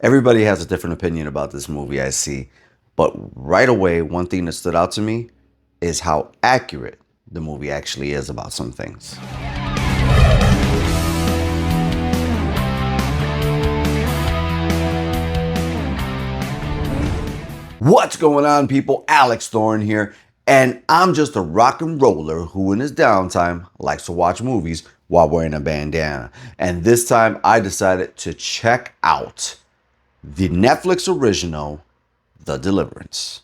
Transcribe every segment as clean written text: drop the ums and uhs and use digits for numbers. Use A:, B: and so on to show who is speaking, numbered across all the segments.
A: Everybody has a different opinion about this movie, I see. But right away, one thing that stood out to me is how accurate the movie actually is about some things. What's going on, people? Alex Thorn here, and I'm just a rock and roller who in his downtime likes to watch movies while wearing a bandana. And this time I decided to check out the Netflix original, The Deliverance.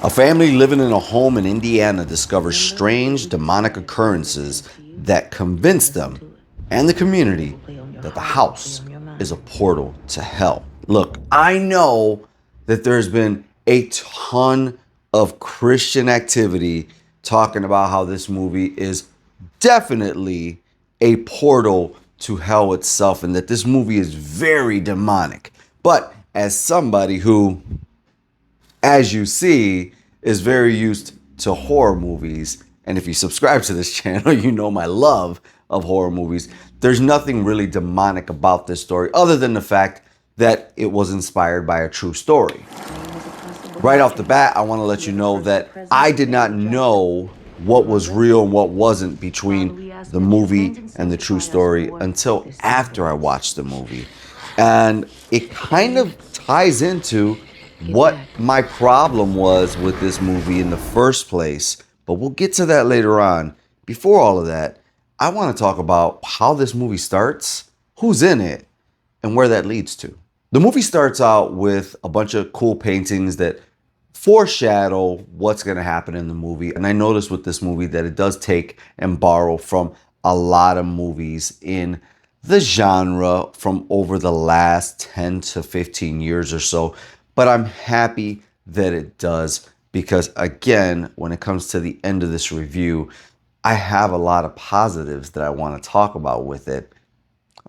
A: A family living in a home in Indiana discovers strange demonic occurrences that convince them and the community that the house is a portal to hell. Look, I know that there's been a ton of Christian activity talking about how this movie is definitely a portal to hell itself and that this movie is very demonic. But as somebody who, as you see, is very used to horror movies, and if you subscribe to this channel, you know my love of horror movies, there's nothing really demonic about this story other than the fact that it was inspired by a true story. Right off the bat, I want to let you know that I did not know what was real and what wasn't between the movie and the true story until after I watched the movie. And it kind of ties into what my problem was with this movie in the first place, but we'll get to that later on. Before all of that, I want to talk about how this movie starts, who's in it, and where that leads to. The movie starts out with a bunch of cool paintings that foreshadow what's going to happen in the movie. And I noticed with this movie that it does take and borrow from a lot of movies in the genre from over the last 10 to 15 years or so. But I'm happy that it does because, again, when it comes to the end of this review, I have a lot of positives that I want to talk about with it,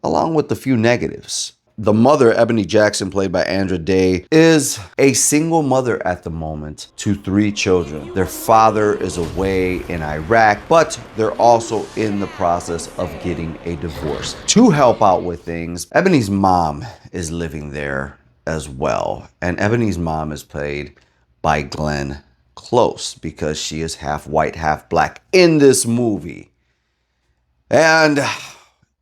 A: along with a few negatives. The mother, Ebony Jackson, played by Andra Day, is a single mother at the moment to 3 children. Their father is away in Iraq, but they're also in the process of getting a divorce. To help out with things, Ebony's mom is living there as well. And Ebony's mom is played by Glenn Close because she is half white, half black in this movie. And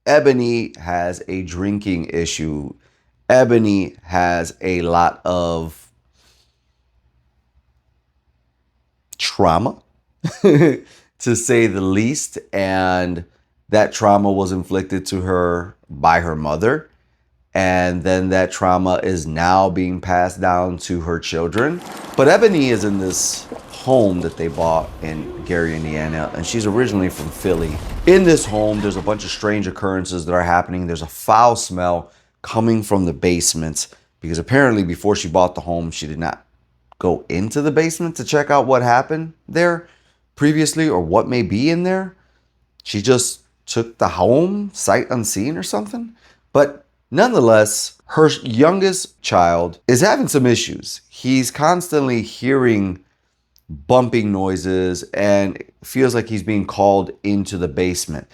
A: Ebony has a drinking issue. Ebony has a lot of trauma, to say the least. And that trauma was inflicted to her by her mother. And then that trauma is now being passed down to her children. But Ebony is in this home that they bought in Gary, Indiana, and she's originally from Philly. In this home, there's a bunch of strange occurrences that are happening. There's a foul smell coming from the basement because apparently before she bought the home, she did not go into the basement to check out what happened there previously or what may be in there. She just took the home sight unseen or something. But nonetheless, her youngest child is having some issues. He's constantly hearing bumping noises and feels like he's being called into the basement.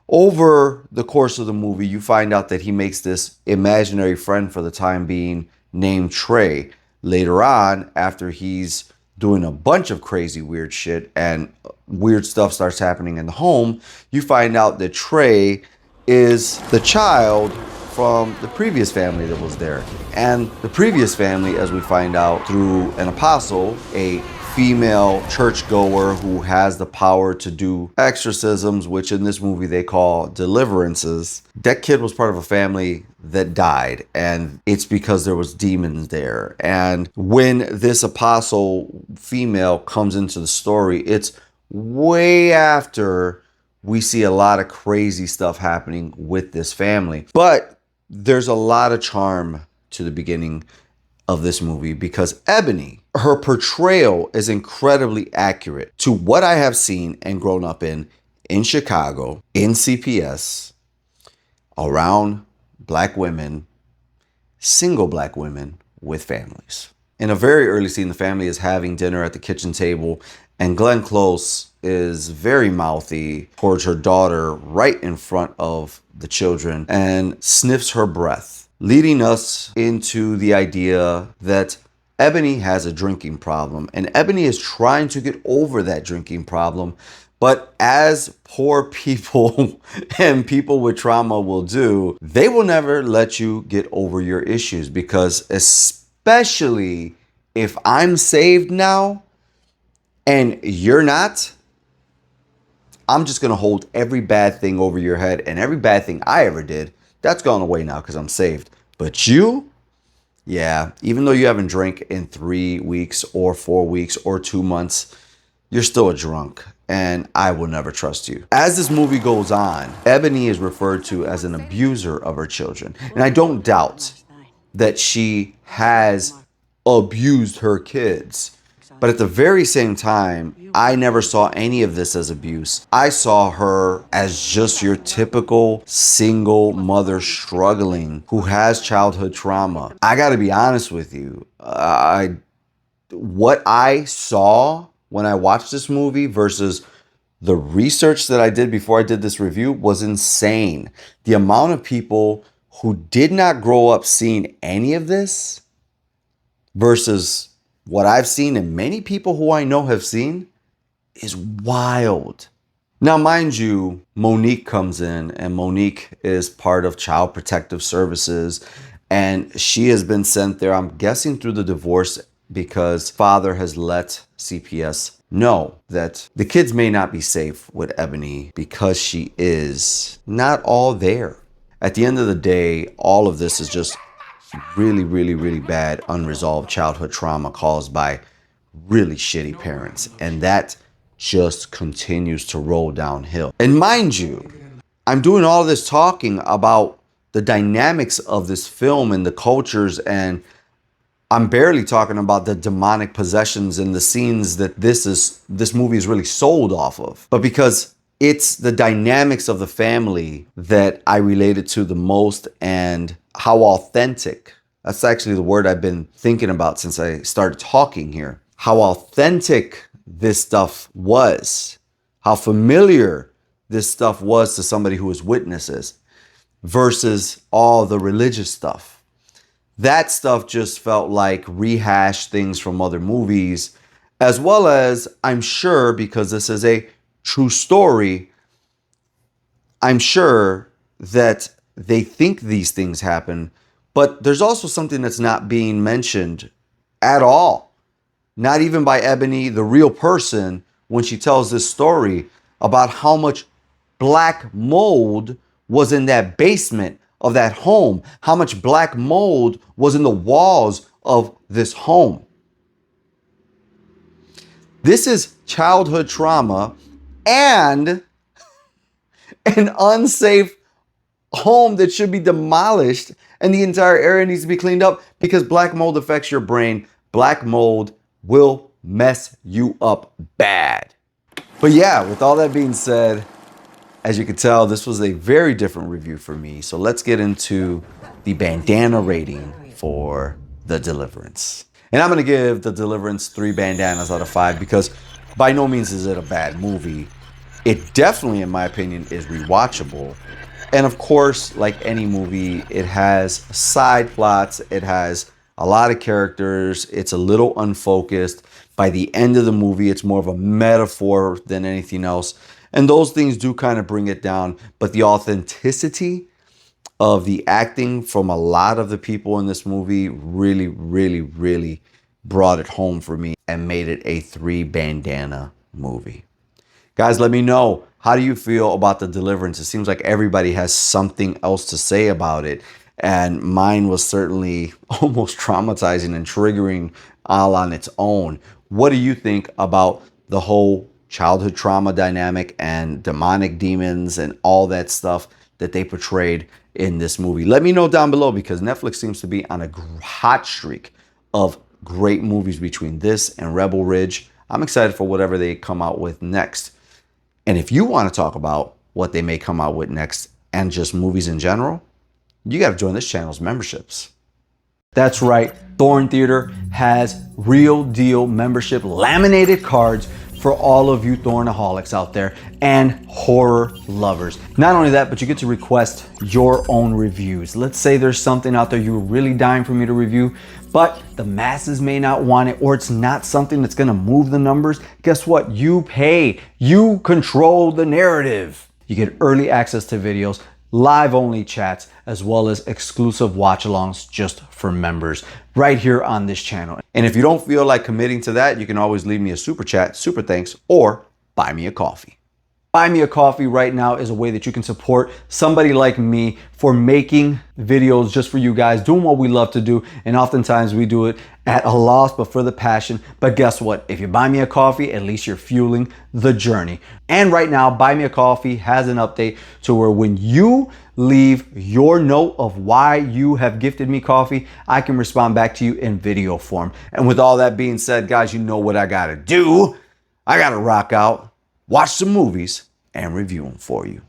A: Over the course of the movie, you find out that he makes this imaginary friend for the time being named Trey. Later on, after he's doing a bunch of crazy weird shit and weird stuff starts happening in the home, you find out that Trey is the child from the previous family that was there. And the previous family, as we find out through an apostle, a female churchgoer who has the power to do exorcisms, which in this movie they call deliverances. That kid was part of a family that died, and it's because there was demons there. And when this apostle female comes into the story, it's way after we see a lot of crazy stuff happening with this family. But there's a lot of charm to the beginning of this movie because Ebony, her portrayal is incredibly accurate to what I have seen and grown up in Chicago, in CPS, around black women, single black women with families. In a very early scene, the family is having dinner at the kitchen table, and Glenn Close is very mouthy towards her daughter right in front of the children and sniffs her breath. leading us into the idea that Ebony has a drinking problem, and Ebony is trying to get over that drinking problem. But as poor people and people with trauma will do, they will never let you get over your issues, because especially if I'm saved now and you're not, I'm just going to hold every bad thing over your head, and every bad thing I ever did, that's gone away now because I'm saved. But you, yeah, even though you haven't drank in 3 weeks or 4 weeks or 2 months, you're still a drunk, and I will never trust you. As this movie goes on, Ebony is referred to as an abuser of her children. And I don't doubt that she has abused her kids. But at the very same time, I never saw any of this as abuse. I saw her as just your typical single mother struggling who has childhood trauma. I gotta be honest with you. What I saw when I watched this movie versus the research that I did before I did this review was insane. The amount of people who did not grow up seeing any of this versus what I've seen and many people who I know have seen is wild. Now, mind you, Monique comes in, and Monique is part of Child Protective Services, and she has been sent there, I'm guessing through the divorce, because father has let CPS know that the kids may not be safe with Ebony because she is not all there. At the end of the day, all of this is just really, really, really bad unresolved childhood trauma caused by really shitty parents. And that just continues to roll downhill. And mind you, I'm doing all this talking about the dynamics of this film and the cultures, and I'm barely talking about the demonic possessions and the scenes that this movie is really sold off of. But because it's the dynamics of the family that I related to the most, and how authentic, that's actually the word I've been thinking about since I started talking here, how authentic this stuff was, how familiar this stuff was to somebody who was witnesses versus all the religious stuff. That stuff just felt like rehashed things from other movies, as well as, I'm sure, because this is a true story, I'm sure that they think these things happen, but there's also something that's not being mentioned at all. Not even by Ebony, the real person, when she tells this story about how much black mold was in that basement of that home, how much black mold was in the walls of this home. This is childhood trauma and an unsafe home that should be demolished, and the entire area needs to be cleaned up because black mold affects your brain. Black mold will mess you up bad. But yeah, with all that being said, as you can tell, this was a very different review for me. So let's get into the bandana rating for The Deliverance. And I'm going to give The Deliverance 3 bandanas out of 5 because by no means is it a bad movie. It definitely, in my opinion, is rewatchable. And of course, like any movie, it has side plots. It has a lot of characters. It's a little unfocused. By the end of the movie, it's more of a metaphor than anything else. And those things do kind of bring it down. But the authenticity of the acting from a lot of the people in this movie really, really, really brought it home for me and made it a 3 bandana movie. Guys, let me know. How do you feel about The Deliverance? It seems like everybody has something else to say about it. And mine was certainly almost traumatizing and triggering all on its own. What do you think about the whole childhood trauma dynamic and demonic demons and all that stuff that they portrayed in this movie? Let me know down below, because Netflix seems to be on a hot streak of great movies between this and Rebel Ridge. I'm excited for whatever they come out with next. And if you want to talk about what they may come out with next and just movies in general, you got to join this channel's memberships. That's right. Thorn Theater has real deal membership laminated cards for all of you Thornaholics out there and horror lovers. Not only that, but you get to request your own reviews. Let's say there's something out there you're really dying for me to review, but the masses may not want it, or it's not something that's gonna move the numbers. Guess what? You pay. You control the narrative. You get early access to videos, live only chats, as well as exclusive watch alongs just for members right here on this channel. And if you don't feel like committing to that, you can always leave me a super chat, super thanks, or buy me a coffee. Buy me a coffee right now is a way that you can support somebody like me for making videos just for you guys, doing what we love to do. And oftentimes we do it at a loss, but for the passion. But guess what? If you buy me a coffee, at least you're fueling the journey. And right now, Buy Me a Coffee has an update to where when you leave your note of why you have gifted me coffee, I can respond back to you in video form. And with all that being said, guys, you know what I gotta do. I gotta rock out, watch some movies, and review them for you.